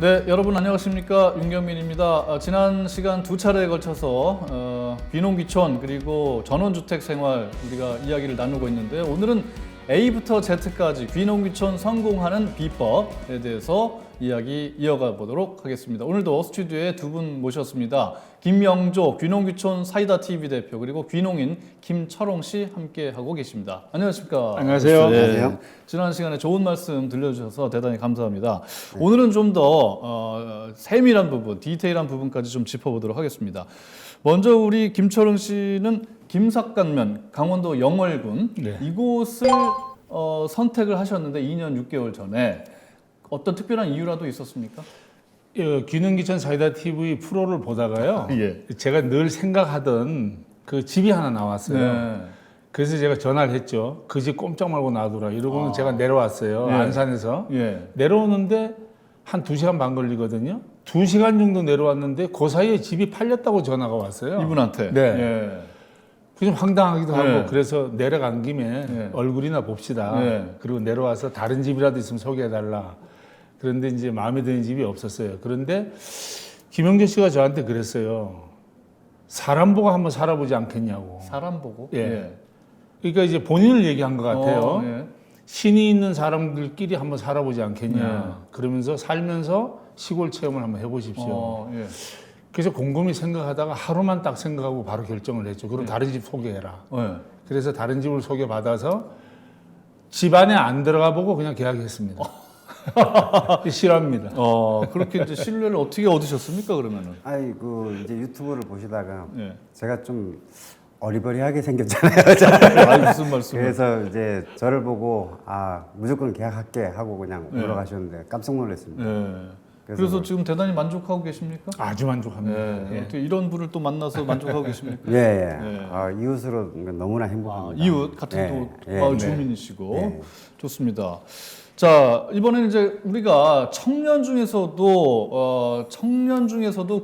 네, 여러분 안녕하십니까? 윤경민입니다. 지난 시간 두 차례에 걸쳐서 귀농귀촌 그리고 전원주택 생활 우리가 이야기를 나누고 있는데 오늘은 A부터 Z까지 귀농귀촌 성공하는 비법에 대해서 이야기 이어가 보도록 하겠습니다. 오늘도 스튜디오에 두 분 모셨습니다. 김명조 귀농귀촌 사이다TV 대표 그리고 귀농인 김철홍 씨 함께 하고 계십니다. 안녕하십니까? 안녕하세요. 네. 안녕하세요. 지난 시간에 좋은 말씀 들려주셔서 대단히 감사합니다. 오늘은 좀 더 세밀한 부분, 디테일한 부분까지 좀 짚어보도록 하겠습니다. 먼저 우리 김철홍 씨는 김삿간면 강원도 영월군 네. 이곳을 선택을 하셨는데 2년 6개월 전에 어떤 특별한 이유라도 있었습니까? 귀농귀촌 사이다TV 프로를 보다가요. 예. 제가 늘 생각하던 그 집이 하나 나왔어요. 네. 그래서 제가 전화를 했죠. 그 집 꼼짝 말고 놔두라. 이러고는 제가 내려왔어요. 예. 안산에서. 예. 내려오는데 한 2시간 반 걸리거든요. 2시간 정도 내려왔는데 그 사이에 집이 팔렸다고 전화가 왔어요. 이분한테. 네. 예. 좀 황당하기도 하고 네. 그래서 내려간 김에 네. 얼굴이나 봅시다. 네. 그리고 내려와서 다른 집이라도 있으면 소개해달라. 그런데 이제 마음에 드는 집이 없었어요. 그런데 김영조 씨가 저한테 그랬어요. 사람 보고 한번 살아보지 않겠냐고. 사람 보고. 예. 그러니까 이제 본인을 얘기한 것 같아요. 예. 신이 있는 사람들끼리 한번 살아보지 않겠냐. 네. 그러면서 살면서 시골 체험을 한번 해보십시오. 예. 그래서 곰곰이 생각하다가 하루만 딱 생각하고 바로 결정을 했죠. 그럼 다른 집 소개해라. 예. 그래서 다른 집을 소개받아서 집 안에 안 들어가 보고 그냥 계약했습니다. 실화입니다. 그렇게 이제 신뢰를 어떻게 얻으셨습니까, 그러면은? 아이 이제 유튜브를 보시다가 예. 제가 좀 어리버리하게 생겼잖아요. 아니, 무슨 말씀을. 그래서 이제 저를 보고 무조건 계약할게 하고 그냥 네. 올라가셨는데 깜짝 놀랐습니다. 예. 그래서 그래서 지금 대단히 만족하고 계십니까? 아주 만족합니다. 예. 예. 어떻게 이런 분을 또 만나서 만족하고 계십니까? 예, 예. 네. 이웃으로 너무나 행복합니다. 이웃 같은 예, 또 예. 마을 주민이시고 네. 좋습니다. 자, 이번에는 이제 우리가 청년 중에서도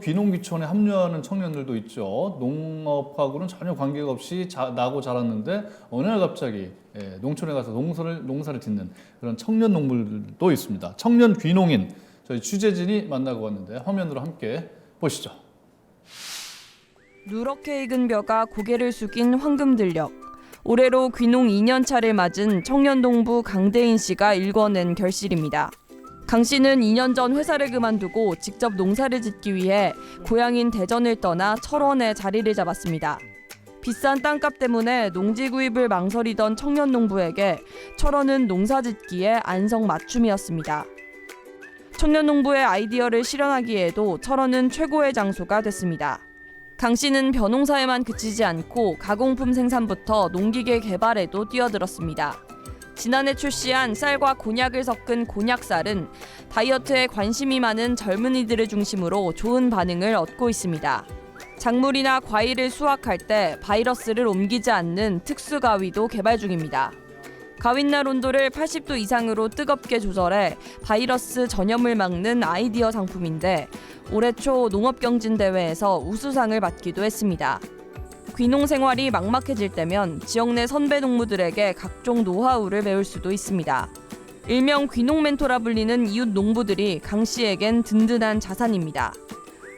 귀농귀촌에 합류하는 청년들도 있죠. 농업하고는 전혀 관계가 없이 나고 자랐는데 어느 날 갑자기 농촌에 가서 농사를 짓는 그런 청년 농부들도 있습니다. 청년 귀농인 저희 취재진이 만나고 왔는데 화면으로 함께 보시죠. 누렇게 익은 벼가 고개를 숙인 황금들녘. 올해로 귀농 2년 차를 맞은 청년 농부 강대인 씨가 일궈낸 결실입니다. 강 씨는 2년 전 회사를 그만두고 직접 농사를 짓기 위해 고향인 대전을 떠나 철원에 자리를 잡았습니다. 비싼 땅값 때문에 농지 구입을 망설이던 청년 농부에게 철원은 농사 짓기에 안성맞춤이었습니다. 청년 농부의 아이디어를 실현하기에도 철원은 최고의 장소가 됐습니다. 강 씨는 벼농사에만 그치지 않고 가공품 생산부터 농기계 개발에도 뛰어들었습니다. 지난해 출시한 쌀과 곤약을 섞은 곤약쌀은 다이어트에 관심이 많은 젊은이들을 중심으로 좋은 반응을 얻고 있습니다. 작물이나 과일을 수확할 때 바이러스를 옮기지 않는 특수 가위도 개발 중입니다. 가윗날 온도를 80도 이상으로 뜨겁게 조절해 바이러스 전염을 막는 아이디어 상품인데 올해 초 농업경진대회에서 우수상을 받기도 했습니다. 귀농 생활이 막막해질 때면 지역 내 선배 농부들에게 각종 노하우를 배울 수도 있습니다. 일명 귀농 멘토라 불리는 이웃 농부들이 강 씨에겐 든든한 자산입니다.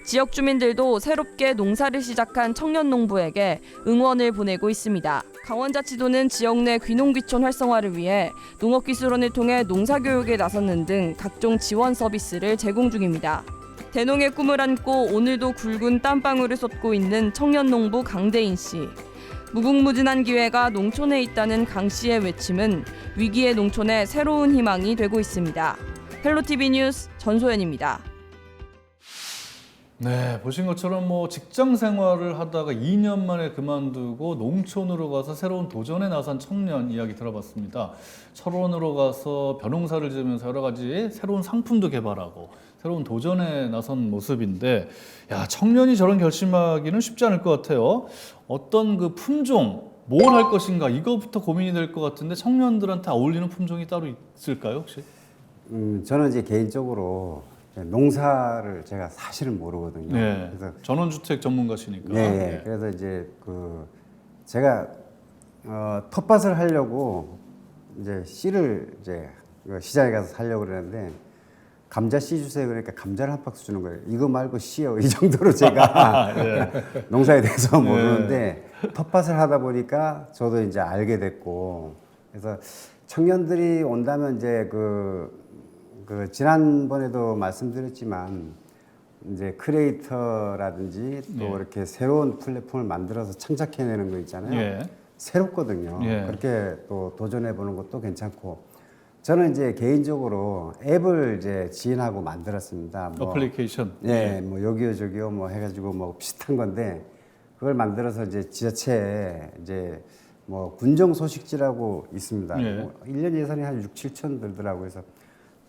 지역 주민들도 새롭게 농사를 시작한 청년 농부에게 응원을 보내고 있습니다. 강원자치도는 지역 내 귀농귀촌 활성화를 위해 농업기술원을 통해 농사교육에 나섰는 등 각종 지원 서비스를 제공 중입니다. 대농의 꿈을 안고 오늘도 굵은 땀방울을 쏟고 있는 청년 농부 강대인 씨. 무궁무진한 기회가 농촌에 있다는 강 씨의 외침은 위기의 농촌의 새로운 희망이 되고 있습니다. 헬로티비 뉴스 전소연입니다. 네, 보신 것처럼 직장 생활을 하다가 2년 만에 그만두고 농촌으로 가서 새로운 도전에 나선 청년 이야기 들어봤습니다. 철원으로 가서 벼농사를 지으면서 여러 가지 새로운 상품도 개발하고 새로운 도전에 나선 모습인데, 야, 청년이 저런 결심하기는 쉽지 않을 것 같아요. 어떤 그 품종, 뭘 할 것인가 이거부터 고민이 될 것 같은데 청년들한테 어울리는 품종이 따로 있을까요, 혹시? 저는 이제 개인적으로 농사를 제가 사실은 모르거든요. 네, 그래서 전원주택 전문가시니까. 네, 그래서 이제 제가 텃밭을 하려고 이제 씨를 이제 시장에 가서 사려고 그러는데 감자 씨 주세요. 그러니까 감자를 한 박스 주는 거예요. 이거 말고 씨요. 이 정도로 제가 농사에 대해서 모르는데 텃밭을 하다 보니까 저도 이제 알게 됐고 그래서 청년들이 온다면 이제 그 지난번에도 말씀드렸지만 이제 크리에이터라든지 또 이렇게 새로운 플랫폼을 만들어서 창작해내는 거 있잖아요. 예. 새롭거든요. 예. 그렇게 또 도전해 보는 것도 괜찮고 저는 이제 개인적으로 앱을 이제 지인하고 만들었습니다. 뭐 어플리케이션. 예, 뭐 여기요 저기요 뭐 해가지고 뭐 비슷한 건데 그걸 만들어서 이제 지자체에 이제 뭐 군정 소식지라고 있습니다. 예. 뭐 1년 예산이 한 6, 7천 들더라고요. 그래서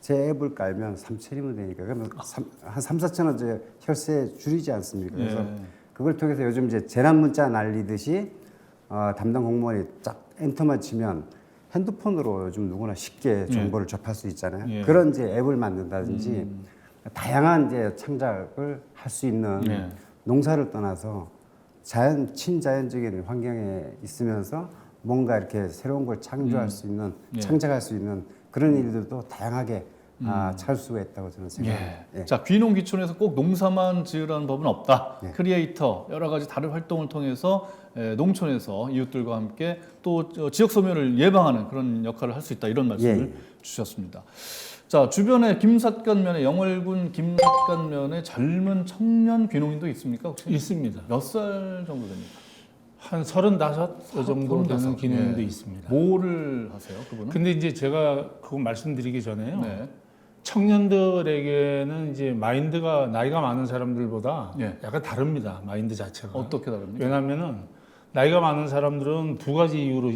제 앱을 깔면 3천이면 되니까 그러면 한 3, 4천 원 이제 혈세 줄이지 않습니까? 그래서 예. 그걸 통해서 요즘 이제 재난 문자 날리듯이 담당 공무원이 딱 엔터만 치면 핸드폰으로 요즘 누구나 쉽게 정보를 접할 수 있잖아요. 예. 그런 이제 앱을 만든다든지 다양한 이제 창작을 할 수 있는 예. 농사를 떠나서 친자연적인 환경에 있으면서 뭔가 이렇게 새로운 걸 창조할 수 있는 예. 창작할 수 있는 그런 일들도 다양하게 찾을 수가 있다고 저는 생각합니다. 예. 자, 귀농 귀촌에서 꼭 농사만 지으라는 법은 없다. 예. 크리에이터 여러 가지 다른 활동을 통해서 농촌에서 이웃들과 함께 또 지역 소멸을 예방하는 그런 역할을 할 수 있다. 이런 말씀을 예. 주셨습니다. 자, 주변에 김삿간면에 영월군 김삿간면에 젊은 청년 귀농인도 있습니까? 혹시? 있습니다. 몇 살 정도 됩니까? 한 35 정도 되는 35. 기능도 예. 있습니다. 뭐를 하세요, 그분은? 근데 이제 제가 그거 말씀드리기 전에요. 네. 청년들에게는 이제 마인드가 나이가 많은 사람들보다 예. 약간 다릅니다. 마인드 자체가. 어떻게 다릅니까? 왜냐하면은 나이가 많은 사람들은 두 가지 이유로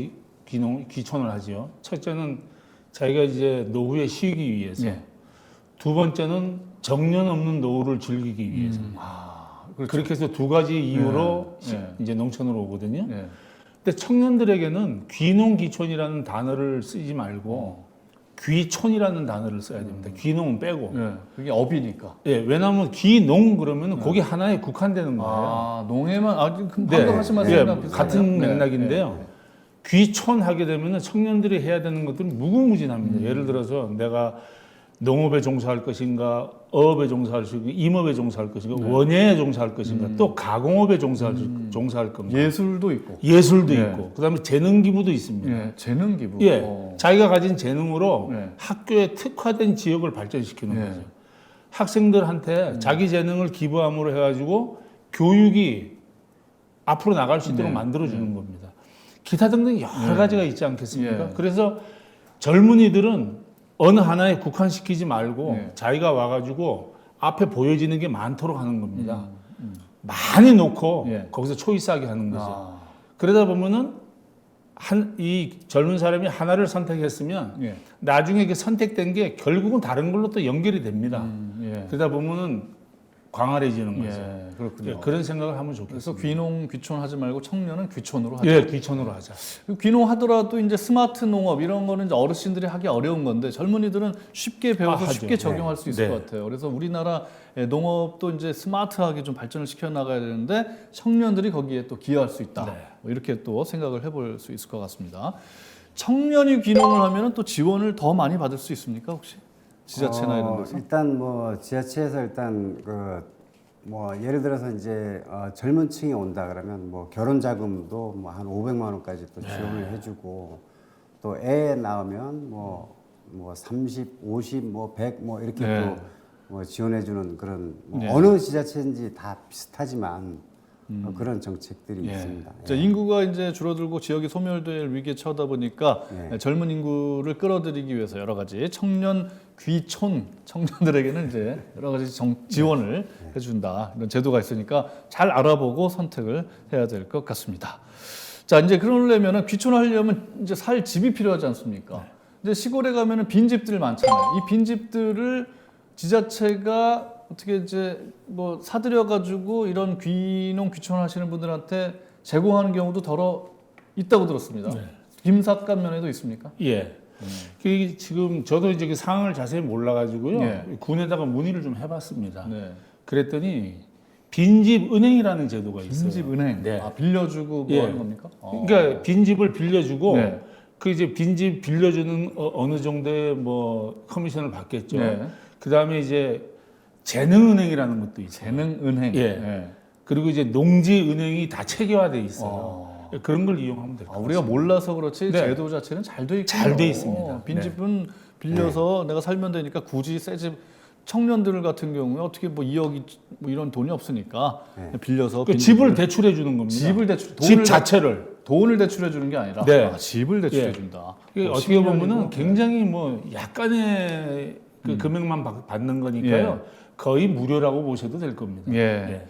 귀촌을 하지요. 첫째는 자기가 이제 노후에 쉬기 위해서. 예. 두 번째는 정년 없는 노후를 즐기기 위해서. 그렇죠. 그렇게 해서 두 가지 이유로 예. 예. 이제 농촌으로 오거든요. 예. 근데 청년들에게는 귀농귀촌이라는 단어를 쓰지 말고 귀촌이라는 단어를 써야 됩니다. 귀농은 빼고. 예. 그게 업이니까. 예, 왜냐하면 귀농 그러면 거기 하나에 국한되는 거예요. 아, 농해만 방금 네, 하신 예, 말씀이랑 비슷하네요. 같은 네, 맥락인데요. 네. 귀촌 하게 되면 청년들이 해야 되는 것들은 무궁무진합니다. 예를 들어서 내가 농업에 종사할 것인가, 어업에 종사할 것인가, 임업에 종사할 것인가, 원예에 종사할 것인가, 또 가공업에 종사할 건가. 예술도 있고. 예술도 네. 있고, 그다음에 재능 기부도 있습니다. 예, 재능 기부. 예, 자기가 가진 재능으로 네. 학교에 특화된 지역을 발전시키는 네. 거죠. 학생들한테 자기 재능을 기부함으로 해가지고 교육이 앞으로 나갈 수 있도록 네. 만들어주는 겁니다. 기타 등등 여러 가지가 있지 않겠습니까? 예. 그래서 젊은이들은 어느 하나에 국한시키지 말고 네. 자기가 와가지고 앞에 보여지는 게 많도록 하는 겁니다. 많이 놓고 예. 거기서 초이스하게 하는 거죠. 아, 그러다 보면은 이 젊은 사람이 하나를 선택했으면 예. 나중에 그 선택된 게 결국은 다른 걸로 또 연결이 됩니다. 예. 그러다 보면은 광활해지는 거죠. 예, 그렇군요. 예, 그런 생각을 하면 좋겠어요. 그래서 귀농 귀촌 하지 말고 청년은 귀촌으로 하자. 예, 귀촌으로 하자. 귀농하더라도 이제 스마트 농업 이런 거는 이제 어르신들이 하기 어려운 건데 젊은이들은 쉽게 배워서 하죠. 쉽게 적용할 수 있을 네. 것 같아요. 그래서 우리나라 농업도 이제 스마트하게 좀 발전을 시켜 나가야 되는데 청년들이 거기에 또 기여할 수 있다. 네. 뭐 이렇게 또 생각을 해볼 수 있을 것 같습니다. 청년이 귀농을 하면은 또 지원을 더 많이 받을 수 있습니까 혹시? 지자체나 이런 데서? 일단 뭐 지자체에서 일단 뭐 예를 들어서 이제 젊은층이 온다 그러면 뭐 결혼 자금도 뭐 한 500만 원까지 또 지원을 해주고 또 애 낳으면 뭐 30, 50, 뭐 100 뭐 이렇게 네. 또 뭐 지원해주는 그런 뭐 네. 어느 지자체인지 다 비슷하지만 그런 정책들이 있습니다. 자, 인구가 이제 줄어들고 지역이 소멸될 위기에 처하다 보니까 젊은 인구를 끌어들이기 위해서 여러 가지 청년 귀촌 청년들에게는 이제 여러 가지 지원을 해준다 이런 제도가 있으니까 잘 알아보고 선택을 해야 될 것 같습니다. 자, 이제 그러려면은 귀촌하려면 이제 살 집이 필요하지 않습니까? 이제 시골에 가면은 빈집들 많잖아요. 이 빈집들을 지자체가 어떻게 이제 뭐 사들여 가지고 이런 귀농 귀촌하시는 분들한테 제공하는 경우도 더러 있다고 들었습니다. 김삿간 면에도 있습니까? 예. 그 지금 저도 이제 그 상황을 자세히 몰라가지고요. 예. 군에다가 문의를 좀 해봤습니다. 네. 그랬더니 빈집 은행이라는 제도가 있어요. 빈집 은행. 네. 아, 빌려주고 뭐 예. 하는 겁니까? 그러니까 빈집을 빌려주고 네. 그 이제 빈집 빌려주는 어느 정도의 뭐 커미션을 받겠죠. 네. 그다음에 이제 재능은행이라는 것도 있어요. 재능은행. 예. 그리고 이제 농지은행이 다 체계화돼 있어요. 그런 걸 이용하면 될 것 같아요. 우리가 몰라서 그렇지 네. 제도 자체는 잘 돼 있고 잘돼 있습니다. 빈집은 빌려서 내가 살면 되니까 굳이 새 집 청년들 같은 경우에 어떻게 뭐 2억이 뭐 이런 돈이 없으니까 빌려서 그 빈집을- 집을 대출해 주는 겁니다. 집을 대출 집 자체를. 돈을 대출해 주는 게 아니라 네. 집을 대출해 예. 준다. 이게 뭐 어떻게 10년이고. 보면은 굉장히 뭐 약간의 그 금액만 받는 거니까요. 거의 무료라고 보셔도 될 겁니다. 예.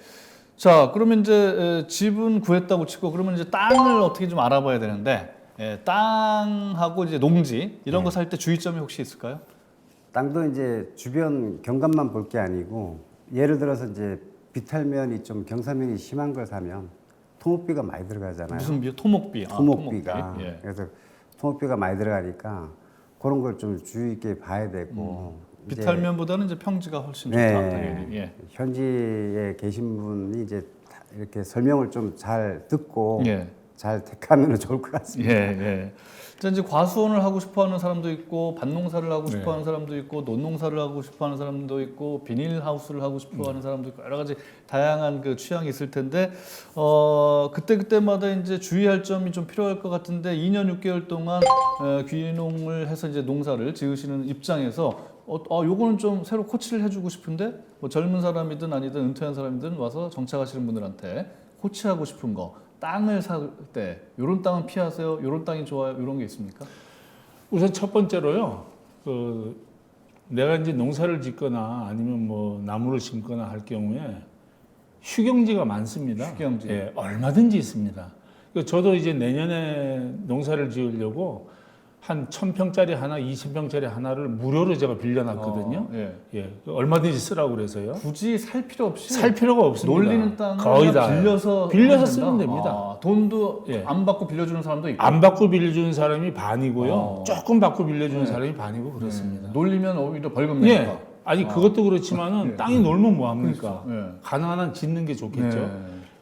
자, 그러면 이제 집은 구했다고 치고 그러면 이제 땅을 어떻게 좀 알아봐야 되는데 땅하고 이제 농지 이런 거 살 때 주의점이 혹시 있을까요? 땅도 이제 주변 경관만 볼 게 아니고 예를 들어서 이제 비탈면이 좀 경사면이 심한 걸 사면 토목비가 많이 들어가잖아요. 무슨 비? 토목비. 토목비가 토목비. 예. 그래서 토목비가 많이 들어가니까 그런 걸 좀 주의 있게 봐야 되고 이제 비탈면보다는 이제 평지가 훨씬 좋다. 네. 당연히. 예. 현지에 계신 분이 이제 다 이렇게 설명을 좀 잘 듣고 예. 잘 택하면 좋을 것 같습니다. 예. 자, 이제 과수원을 하고 싶어하는 사람도 있고 밭농사를 하고 네. 싶어하는 사람도 있고 논농사를 하고 싶어하는 사람도 있고 비닐하우스를 하고 싶어하는 사람도 있고 여러 가지 다양한 그 취향이 있을 텐데 그때마다 이제 주의할 점이 좀 필요할 것 같은데 2년 6개월 동안 귀농을 해서 이제 농사를 지으시는 입장에서 요거는 좀 새로 코치를 해주고 싶은데 뭐 젊은 사람이든 아니든 은퇴한 사람이든 와서 정착하시는 분들한테 코치하고 싶은 거 땅을 살 때 요런 땅은 피하세요. 요런 땅이 좋아요. 요런 게 있습니까? 우선 첫 번째로요. 내가 이제 농사를 짓거나 아니면 뭐 나무를 심거나 할 경우에 휴경지가 많습니다. 휴경지. 예, 얼마든지 있습니다. 저도 이제 내년에 농사를 지으려고 한 1,000평짜리 하나, 2,000평짜리 하나를 무료로 제가 빌려놨거든요. 예, 얼마든지 쓰라고 그래서요. 굳이 살 필요 없이 살 필요가 없습니다. 놀리는 땅을 거의 다 빌려서 빌려서 하면 쓰면 된다? 됩니다. 돈도 예. 안 받고 빌려주는 사람도 있고 안 받고 빌려주는 사람이 반이고요. 조금 받고 빌려주는 사람이 반이고 그렇습니다. 놀리면 오히려 벌금 예. 내니까. 아니 그것도 그렇지만은 땅이 놀면 뭐 합니까? 예. 가능한 한 짓는 게 좋겠죠. 예.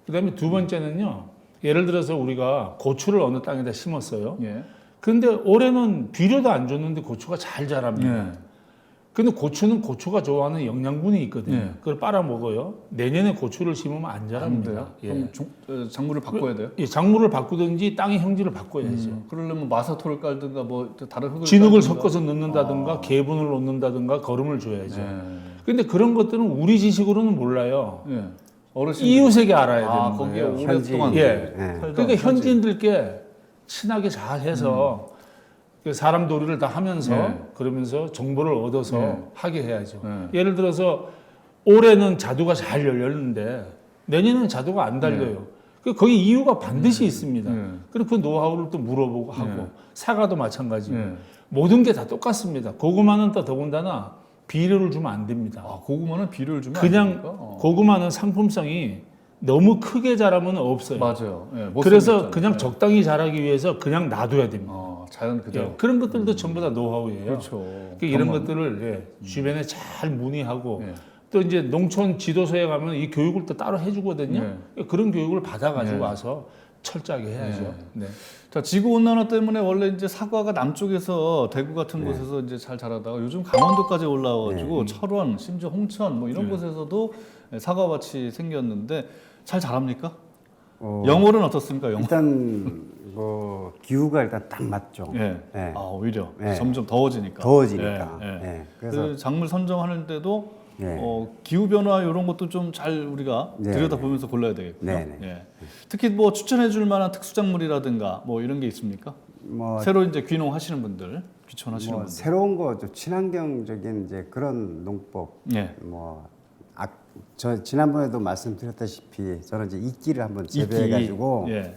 그다음에 두 번째는요. 예를 들어서 우리가 고추를 어느 땅에다 심었어요. 예. 근데 올해는 비료도 안 줬는데 고추가 잘 자랍니다. 예. 근데 고추는 고추가 좋아하는 영양분이 있거든요. 예. 그걸 빨아 먹어요. 내년에 고추를 심으면 안 안 자랍니다. 돼요? 예. 그럼 작물을 바꿔야 돼요? 예, 작물을 바꾸든지 땅의 형질을 바꿔야죠. 그러려면 마사토를 깔든가 뭐 다른 흙을 진흙을 깔든가. 섞어서 넣는다든가 개분을 넣는다든가 거름을 줘야죠. 예. 근데 그런 것들은 우리 지식으로는 몰라요. 예. 어르신 이웃에게 알아야 되는 거기에 거예요. 오랫동안 예. 살다 그러니까 현지인들께 친하게 잘 해서 그 사람 도리를 다 하면서 네. 그러면서 정보를 얻어서 네. 하게 해야죠. 네. 예를 들어서 올해는 자두가 잘 열렸는데 내년에는 자두가 안 달려요. 거기 이유가 반드시 있습니다. 네. 그리고 그 노하우를 또 물어보고 하고 네. 사과도 마찬가지고 네. 모든 게 다 똑같습니다. 고구마는 또 더군다나 비료를 주면 안 됩니다. 고구마는 비료를 주면 안 그냥 됩니까? 고구마는 상품성이 너무 크게 자라면 없어요. 맞아요. 예, 못 그래서 생겼잖아요. 그냥 예. 적당히 자라기 위해서 그냥 놔둬야 됩니다. 자연 그대로. 예, 그런 것들도 전부 다 노하우예요. 그렇죠. 그러니까 이런 것들을 주변에 잘 문의하고 예. 또 이제 농촌 지도소에 가면 이 교육을 또 따로 해주거든요. 그러니까 그런 교육을 받아가지고 네. 와서 철저하게 해야죠. 네. 자, 지구 온난화 때문에 원래 이제 사과가 남쪽에서 대구 같은 곳에서 이제 잘 자라다가 요즘 강원도까지 올라와가지고 철원, 심지어 홍천 뭐 이런 곳에서도 사과밭이 생겼는데 잘 자랍니까? 영월은 어떻습니까? 영월. 일단 뭐 기후가 일단 딱 맞죠. 예. 예. 오히려 예. 점점 더워지니까. 더워지니까. 예, 예. 예. 그래서 그 작물 선정하는 때도 예. 기후 변화 이런 것도 좀 잘 우리가 네, 들여다보면서 골라야 되겠고요. 네, 네. 예. 특히 뭐 추천해줄 만한 특수작물이라든가 뭐 이런 게 있습니까? 뭐, 새로 이제 귀농하시는 분들, 귀촌하시는 뭐 분들. 새로운 거 좀 친환경적인 이제 그런 농법 예. 저 지난번에도 말씀드렸다시피 저는 이제 이끼를 한번 재배해가지고 예.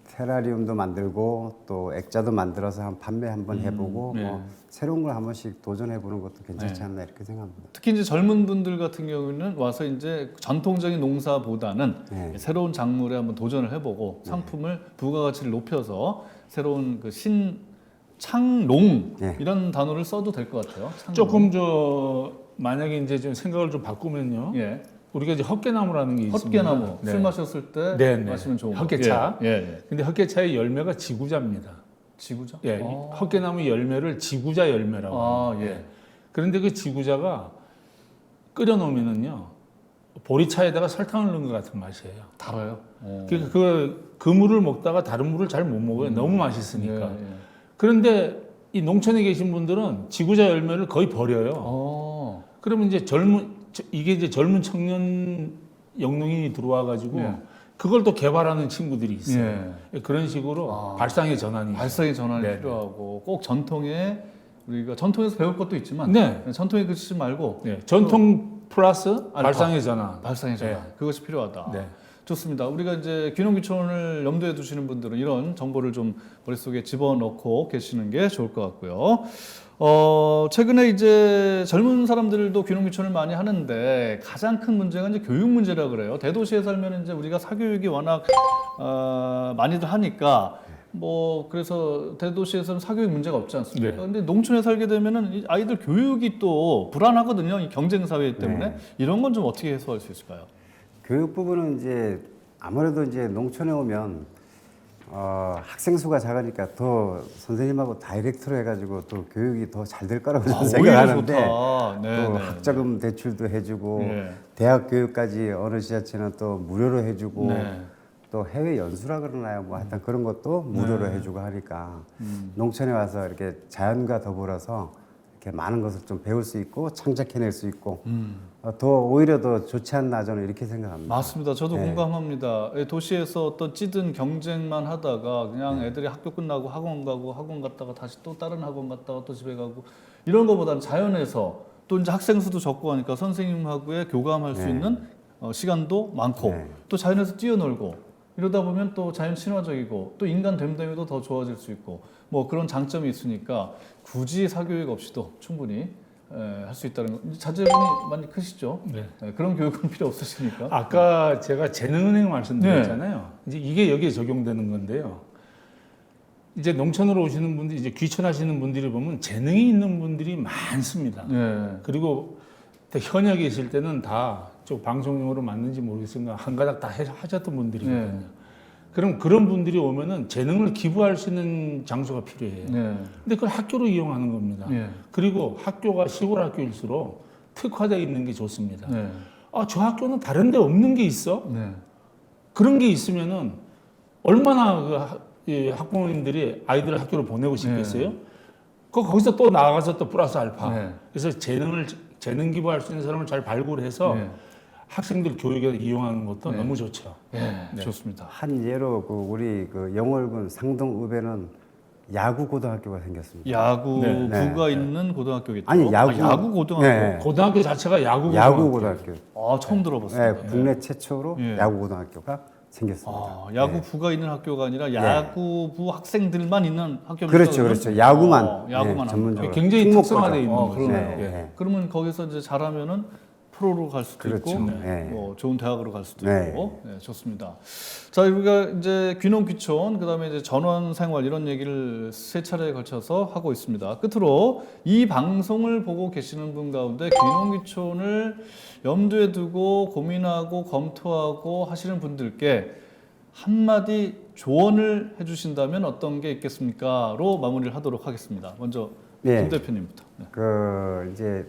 테라리움도 만들고 또 액자도 만들어서 한 판매 한번 해보고 예. 뭐 새로운 걸 한 번씩 도전해보는 것도 괜찮지 않나 이렇게 생각합니다. 특히 이제 젊은 분들 같은 경우는 와서 이제 전통적인 농사보다는 네. 새로운 작물에 한번 도전을 해보고 상품을 부가가치를 높여서 새로운 그 창농 네. 이런 단어를 써도 될 것 같아요. 창농. 조금 만약에 이제 좀 생각을 좀 바꾸면요. 예. 우리가 이제 헛개나무라는 게 있습니다. 헛개나무 네. 술 마셨을 때 네, 네. 마시면 좋은 거. 헛개차. 예. 예. 근데 헛개차의 열매가 지구자입니다. 지구자? 예, 헛개나무 열매를 지구자 열매라고. 아, 합니다. 예. 그런데 그 지구자가 끓여 놓으면은요 보리차에다가 설탕을 넣은 것 같은 맛이에요. 달아요. 그러니까 그 물을 먹다가 다른 물을 잘 못 먹어요. 너무 맛있으니까. 예, 예. 그런데 이 농촌에 계신 분들은 지구자 열매를 거의 버려요. 그러면 이제 이게 이제 젊은 청년 영농인이 들어와 가지고 예. 그걸 또 개발하는 친구들이 있어요. 예. 그런 식으로 발상의 전환이 발상의 전환이 네. 필요하고 꼭 전통에 우리가 전통에서 배울 것도 있지만 네. 전통에 그치지 말고 네. 전통 플러스 알파. 발상의 전환. 발상의 전환 그것이 필요하다. 네. 좋습니다. 우리가 이제 귀농귀촌을 염두에 두시는 분들은 이런 정보를 좀 머릿속에 집어넣고 계시는 게 좋을 것 같고요. 최근에 이제 젊은 사람들도 귀농귀촌을 많이 하는데 가장 큰 문제가 이제 교육 문제라 그래요. 대도시에 살면 이제 우리가 사교육이 워낙 많이들 하니까 뭐 그래서 대도시에서는 사교육 문제가 없지 않습니까? 네. 근데 농촌에 살게 되면은 이 아이들 교육이 또 불안하거든요. 이 경쟁 사회 때문에 네. 이런 건 좀 어떻게 해소할 수 있을까요? 교육 부분은 이제 아무래도 이제 농촌에 오면 학생 수가 작으니까 더 선생님하고 다이렉트로 해가지고 또 교육이 더 잘 될 거라고 저는 오히려 생각하는데 좋다. 네, 또 네, 학자금 대출도 해주고 네. 대학 교육까지 어느 지자체는 또 무료로 해주고 네. 또 해외 연수라 그러나요? 뭐 하여튼 그런 것도 무료로 해주고 하니까 농촌에 와서 이렇게 자연과 더불어서 이렇게 많은 것을 좀 배울 수 있고 창작해낼 수 있고 더 오히려 더 좋지 않나 저는 이렇게 생각합니다. 맞습니다. 저도 네. 공감합니다. 도시에서 어떤 찌든 경쟁만 하다가 그냥 애들이 학교 끝나고 학원 가고 학원 갔다가 다시 또 다른 학원 갔다가 또 집에 가고 이런 것보다는 자연에서 또 이제 학생 수도 적고 하니까 선생님하고의 교감할 수 네. 있는 시간도 많고 네. 또 자연에서 뛰어놀고 이러다 보면 또 자연 친화적이고 또 인간 됨됨이도 더 좋아질 수 있고 뭐 그런 장점이 있으니까 굳이 사교육 없이도 충분히 할 수 있다는 거. 자제분이 많이 크시죠? 네. 그런 교육은 필요 없으시니까. 아까 제가 재능은행 말씀드렸잖아요. 이제 이게 여기에 적용되는 건데요. 이제 농촌으로 오시는 분들, 이제 귀촌하시는 분들이 보면 재능이 있는 분들이 많습니다. 네. 그리고 현역에 있을 때는 다 좀 방송용으로 맞는지 모르겠으나 한 가닥 다 하셨던 분들이거든요. 네. 그럼 그런 분들이 오면은 재능을 기부할 수 있는 장소가 필요해요. 네. 근데 그걸 학교로 이용하는 겁니다. 네. 그리고 학교가 시골 학교일수록 특화되어 있는 게 좋습니다. 네. 저 학교는 다른 데 없는 게 있어? 네. 그런 게 있으면은 얼마나 이 학부모님들이 아이들을 학교로 보내고 싶겠어요? 거기서 또 나아가서 또 플러스 알파. 네. 그래서 재능 기부할 수 있는 사람을 잘 발굴해서 네. 학생들 교육에 이용하는 것도 네. 너무 좋죠. 네. 네. 좋습니다. 한 예로 그 우리 그 영월군 상동읍에는 야구 고등학교가 생겼습니다. 야구부가 네. 있는 고등학교겠죠? 아니, 야구. 야구 고등학교. 네. 고등학교 자체가 야구 야구 고등학교. 고등학교. 처음 들어봤어요. 네, 국내 최초로 예. 야구 고등학교가 생겼습니다. 야구부가 있는 학교가 아니라 야구부 학생들만 있는 학교입니까? 그렇죠, 그러면? 그렇죠. 야구만, 야구만 네, 합니다. 전문적으로. 굉장히 특목고죠. 특성화되어 있는 거죠. 그러네요. 네, 예. 네. 그러면 거기서 이제 잘하면은 프로로 갈 수도 그렇죠. 있고, 네. 뭐 좋은 대학으로 갈 수도 네. 있고, 네, 좋습니다. 자, 우리가 이제 귀농귀촌, 그다음에 이제 전원 생활 이런 얘기를 세 차례에 걸쳐서 하고 있습니다. 끝으로 이 방송을 보고 계시는 분 가운데 귀농귀촌을 염두에 두고 고민하고 검토하고 하시는 분들께 한마디 조언을 해주신다면 어떤 게 있겠습니까?로 마무리를 하도록 하겠습니다. 먼저 네. 김 대표님부터. 네. 이제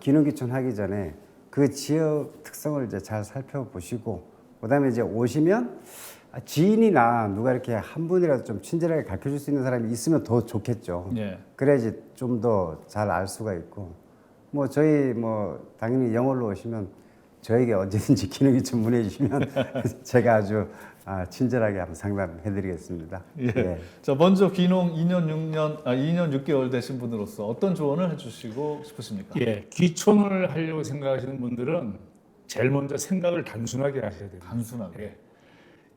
귀농귀촌 하기 전에 그 지역 특성을 이제 잘 살펴보시고 그다음에 이제 오시면 지인이나 누가 이렇게 한 분이라도 좀 친절하게 가르쳐줄 수 있는 사람이 있으면 더 좋겠죠. 예. 그래야지 좀 더 잘 알 수가 있고 뭐 저희 뭐 당연히 영월로 오시면 저에게 언제든지 귀농귀촌 문의해 주시면 제가 아주 친절하게 한번 상담해드리겠습니다. 예. 자, 먼저 귀농 2년 6개월 되신 분으로서 어떤 조언을 해주시고 싶으십니까? 예, 귀촌을 하려고 생각하시는 분들은 제일 먼저 생각을 단순하게 하셔야 됩니다. 단순하게. 예.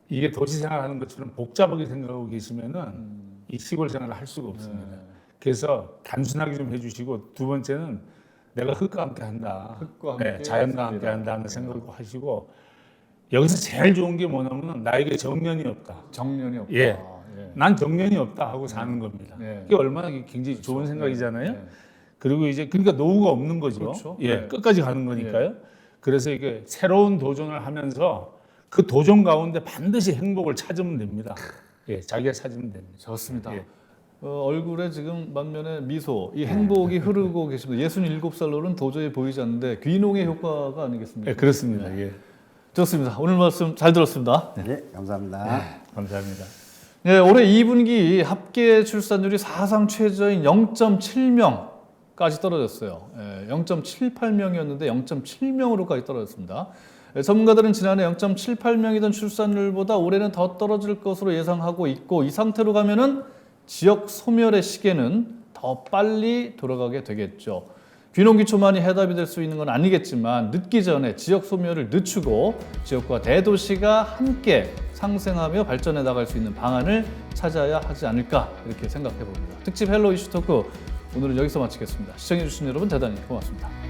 이게 도시 생활하는 것처럼 복잡하게 생각하고 계시면은 이 시골 생활을 할 수가 없습니다. 그래서 단순하게 좀 해주시고 두 번째는 내가 흙과 함께 한다. 흙과 함께 자연과 함께 한다는 생각을 하시고 여기서 제일 좋은 게 뭐냐면 나에게 정년이 없다. 정년이 없다. 예. 난 정년이 없다 하고 사는 겁니다. 네. 그게 얼마나 굉장히 좋은 생각이잖아요. 네. 그리고 이제 그러니까 노후가 없는 거죠. 그렇죠. 예, 네. 끝까지 가는 거니까요. 그래서 이게 새로운 도전을 하면서 그 도전 가운데 반드시 행복을 찾으면 됩니다. 예, 자기가 찾으면 됩니다. 좋습니다. 예. 얼굴에 지금 만면에 미소, 이 행복이 흐르고 계십니다. 67살로는 도저히 보이지 않는데 귀농의 효과가 아니겠습니까? 네, 그렇습니다. 예. 좋습니다. 오늘 말씀 잘 들었습니다. 네, 감사합니다. 감사합니다. 네, 올해 2분기 합계 출산율이 사상 최저인 0.7명까지 떨어졌어요. 0.78명이었는데 0.7명으로까지 떨어졌습니다. 전문가들은 지난해 0.78명이던 출산율보다 올해는 더 떨어질 것으로 예상하고 있고 이 상태로 가면은 지역 소멸의 시계는 더 빨리 돌아가게 되겠죠. 귀농귀초만이 해답이 될 수 있는 건 아니겠지만 늦기 전에 지역 소멸을 늦추고 지역과 대도시가 함께 상생하며 발전해 나갈 수 있는 방안을 찾아야 하지 않을까 이렇게 생각해 봅니다. 특집 헬로 이슈 토크 오늘은 여기서 마치겠습니다. 시청해 주신 여러분 대단히 고맙습니다.